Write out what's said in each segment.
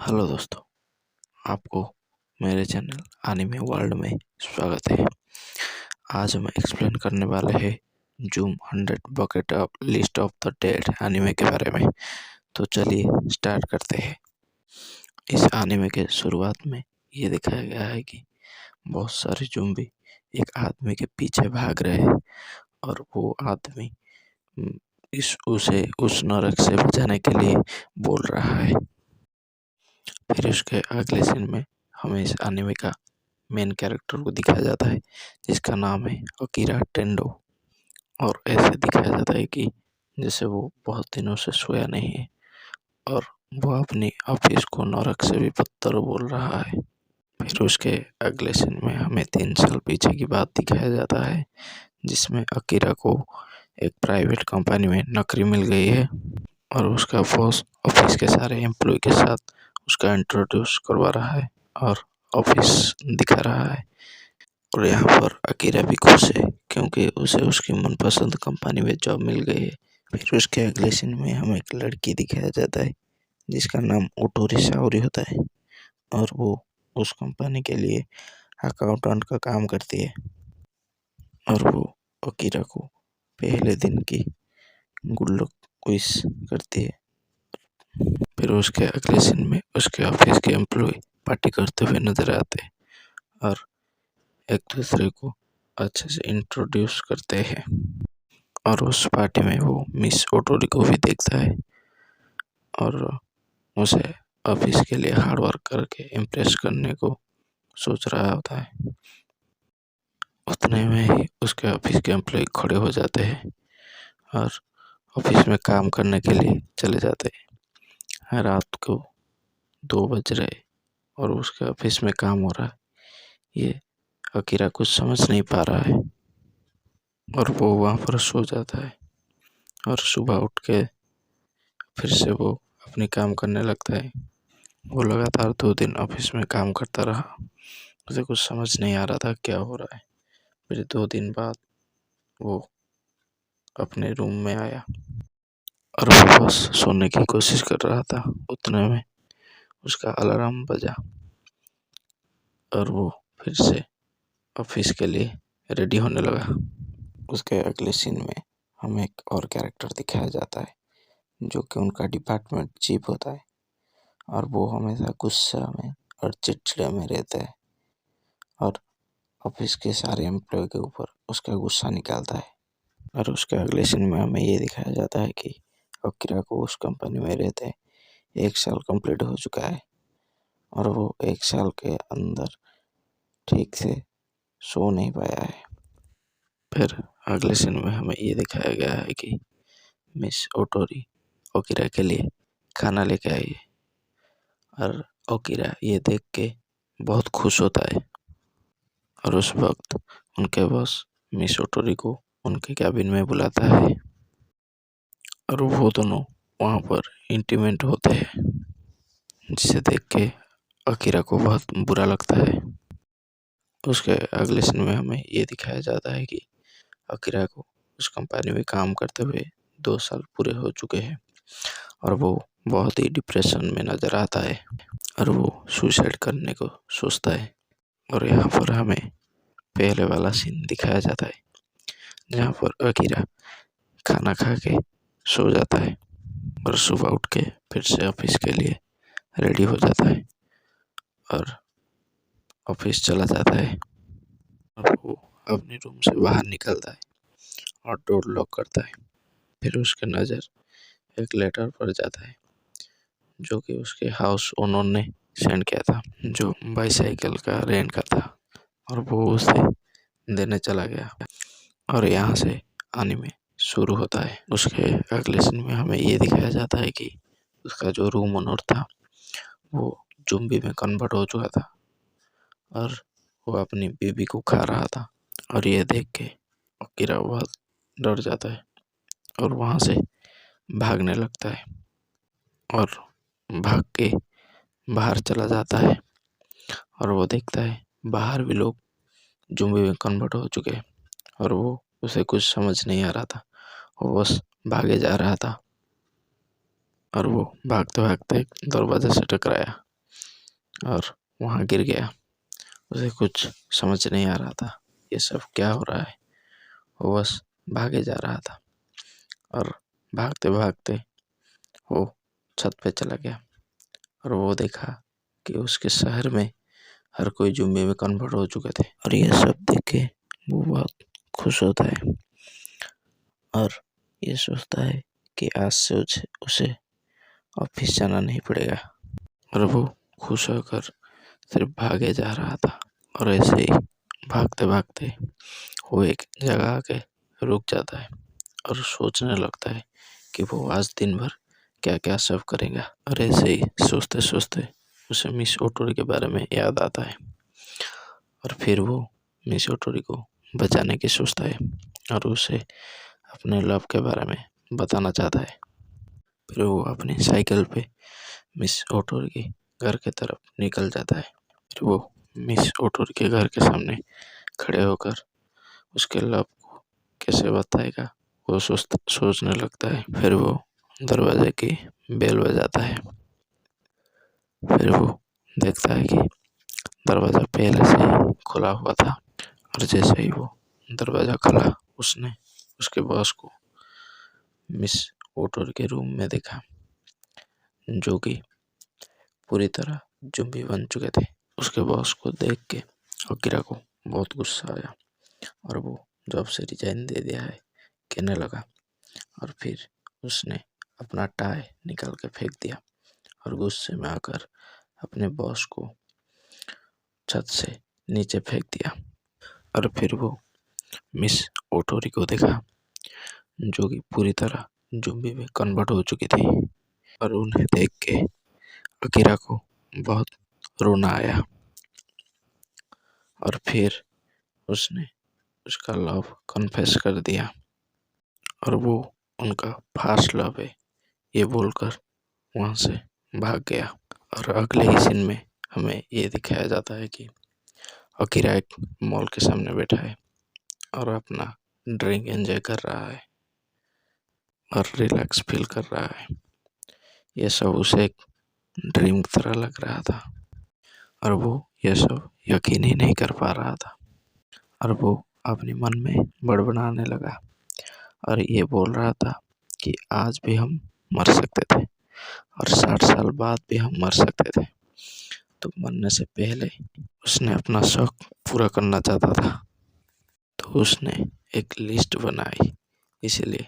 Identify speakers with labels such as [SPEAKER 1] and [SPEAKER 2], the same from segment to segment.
[SPEAKER 1] Hello दोस्तों, आपको मेरे चैनल एनिमे वर्ल्ड में स्वागत है। आज हम एक्सप्लेन करने वाले हैं zoom 100 bucket of list of the dead anime के बारे में। तो चलिए स्टार्ट करते हैं। इस एनिमे के शुरुआत में ये दिखाया गया है कि बहुत सारे ज़ॉम्बी एक आदमी के पीछे भाग रहे हैं और वो आदमी उसे उस नरक से बचाने के लिए बोल रहा है। फिर उसके अगले सीन में हमें इस एनिमे का मेन कैरेक्टर को दिखाया जाता है जिसका नाम है अकीरा टेंडो। और ऐसे दिखाया जाता है कि जैसे वो बहुत दिनों से सोया नहीं है और वो अपनी ऑफिस को नरक से भी बदतर बोल रहा है। फिर उसके अगले सीन में हमें 3 साल पीछे की बात दिखाया जाता है जिसमें अकीरा को एक प्राइवेट कंपनी में नौकरी मिल गई है और उसका बॉस ऑफिस के सारे एम्प्लॉय के साथ उसका इंट्रोड्यूस करवा रहा है और ऑफिस दिखा रहा है। और यहाँ पर अकीरा भी खुश है क्योंकि उसे उसकी मनपसंद कंपनी में जॉब मिल गई है। फिर उसके अगले सीन में हमें एक लड़की दिखाया जाता है जिसका नाम ओटोरी साओरी होता है और वो उस कंपनी के लिए अकाउंटेंट का काम करती है और वो अकीरा को पहले दिन की गुड लक विश करती है। फिर उसके अगले सीन में उसके ऑफिस के एम्प्लॉय पार्टी करते हुए नजर आते हैं और एक दूसरे को अच्छे से इंट्रोड्यूस करते हैं। और उस पार्टी में वो मिस ओटोरी को भी देखता है और उसे ऑफिस के लिए हार्ड वर्क करके इम्प्रेस करने को सोच रहा होता है। उतने में ही उसके ऑफिस के एम्प्लॉय खड़े हो जाते हैं और ऑफिस में काम करने के लिए चले जाते हैं। रात को 2 बज रहे और उसके ऑफिस में काम हो रहा है। ये अकीरा कुछ समझ नहीं पा रहा है और वो वहाँ पर सो जाता है और सुबह उठ के फिर से वो अपनी काम करने लगता है। वो लगातार 2 दिन ऑफिस में काम करता रहा। उसे कुछ समझ नहीं आ रहा था क्या हो रहा है। फिर 2 दिन बाद वो अपने रूम में आया और वो बस सोने की कोशिश कर रहा था। उतने में उसका अलार्म बजा और वो फिर से ऑफिस के लिए रेडी होने लगा। उसके अगले सीन में हमें एक और कैरेक्टर दिखाया जाता है जो कि उनका डिपार्टमेंट चीफ होता है और वो हमेशा गुस्सा में और चिड़चिड़े में रहता है और ऑफिस के सारे एम्प्लॉय के ऊपर उसका गुस्सा निकालता है। और उसके अगले सीन में हमें ये दिखाया जाता है कि अकीरा को उस कंपनी में रहते 1 साल कंप्लीट हो चुका है और वो 1 साल के अंदर ठीक से सो नहीं पाया है। फिर अगले सीन में हमें ये दिखाया गया है कि मिस ओटोरी अकीरा के लिए खाना लेके आई है और अकीरा ये देख के बहुत खुश होता है। और उस वक्त उनके बॉस मिस ओटोरी को उनके कैबिन में बुलाता है और वो दोनों वहाँ पर इंटीमेट होते हैं जिसे देख के अकीरा को बहुत बुरा लगता है। उसके अगले सीन में हमें ये दिखाया जाता है कि अकीरा को उस कंपनी में काम करते हुए 2 साल पूरे हो चुके हैं और वो बहुत ही डिप्रेशन में नज़र आता है और वो सुसाइड करने को सोचता है। और यहाँ पर हमें पहले वाला सीन दिखाया जाता है जहाँ पर अकीरा खाना खा के सो जाता है और सुबह उठ के फिर से ऑफिस के लिए रेडी हो जाता है और ऑफिस चला जाता है और वो अपने रूम से बाहर निकलता है और डोर लॉक करता है। फिर उसकी नज़र एक लेटर पर जाता है जो कि उसके हाउस ओनर ने सेंड किया था, जो बाईसाइकिल का रेंट का था और वो उसे देने चला गया। और यहाँ से एनीमे शुरू होता है। उसके अगले सीन में हमें ये दिखाया जाता है कि उसका जो रूम ओनर था वो ज़ॉम्बी में कन्वर्ट हो चुका था और वो अपनी बीवी को खा रहा था। और ये देख के अकीरा बहुत डर जाता है और वहाँ से भागने लगता है और भाग के बाहर चला जाता है और वो देखता है बाहर भी लोग ज़ॉम्बी में कन्वर्ट हो चुके हैं और वो उसे कुछ समझ नहीं आ रहा था। वो बस भागे जा रहा था और वो भागते भागते दरवाजे से टकराया और वहाँ गिर गया। उसे कुछ समझ नहीं आ रहा था ये सब क्या हो रहा है। वो बस भागे जा रहा था और भागते भागते वो छत पे चला गया और वो देखा कि उसके शहर में हर कोई ज़ुम्बी में कन्वर्ट हो चुके थे। और ये सब देख के वो बहुत खुश होता है और ये सोचता है कि आज से उसे ऑफिस जाना नहीं पड़ेगा। और वो खुश होकर सिर्फ भागे जा रहा था और ऐसे ही भागते भागते वो एक जगह आके रुक जाता है और सोचने लगता है कि वो आज दिन भर क्या क्या सब करेगा। और ऐसे ही सोचते सोचते उसे मिस ओटोरी के बारे में याद आता है और फिर वो मिस ओटोरी को बचाने की सोचता है और उसे अपने लव के बारे में बताना चाहता है। फिर वो अपनी साइकिल पे मिस ओटोरी के घर की तरफ निकल जाता है। फिर वो मिस ओटोरी के घर के सामने खड़े होकर उसके लव को कैसे बताएगा वो सोचने लगता है। फिर वो दरवाजे की बेल बजाता है। फिर वो देखता है कि दरवाज़ा पहले से ही खुला हुआ था और जैसे ही वो दरवाज़ा खुला उसने उसके बॉस को मिस ओटोरी के रूम में देखा जो कि पूरी तरह ज़ॉम्बी बन चुके थे। उसके बॉस को देख के अकीरा को बहुत गुस्सा आया और वो जॉब से रिजाइन दे दिया है कहने लगा। और फिर उसने अपना टाई निकाल के फेंक दिया और गुस्से में आकर अपने बॉस को छत से नीचे फेंक दिया। और फिर वो मिस ओटोरी को देखा जो कि पूरी तरह ज़ॉम्बी में कन्वर्ट हो चुकी थी और उन्हें देख के अकीरा को बहुत रोना आया। और फिर उसने उसका लव कन्फेस कर दिया और वो उनका फास्ट लव है ये बोलकर वहाँ से भाग गया। और अगले ही सीन में हमें ये दिखाया जाता है कि अकीरा एक मॉल के सामने बैठा है और अपना ड्रिंक एंजॉय कर रहा है और रिलैक्स फील कर रहा है। ये सब उसे एक ड्रीम की तरह लग रहा था और वो ये सब यकीन ही नहीं कर पा रहा था। और वो अपने मन में बड़बड़ाने लगा और ये बोल रहा था कि आज भी हम मर सकते थे और 60 साल बाद भी हम मर सकते थे। तो मरने से पहले उसने अपना शौक पूरा करना चाहता था तो उसने एक लिस्ट बनाई। इसीलिए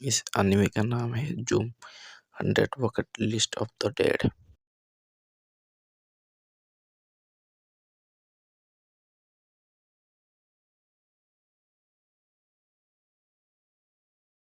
[SPEAKER 1] इस एनीमे का नाम है zoom 100 bucket list of the dead.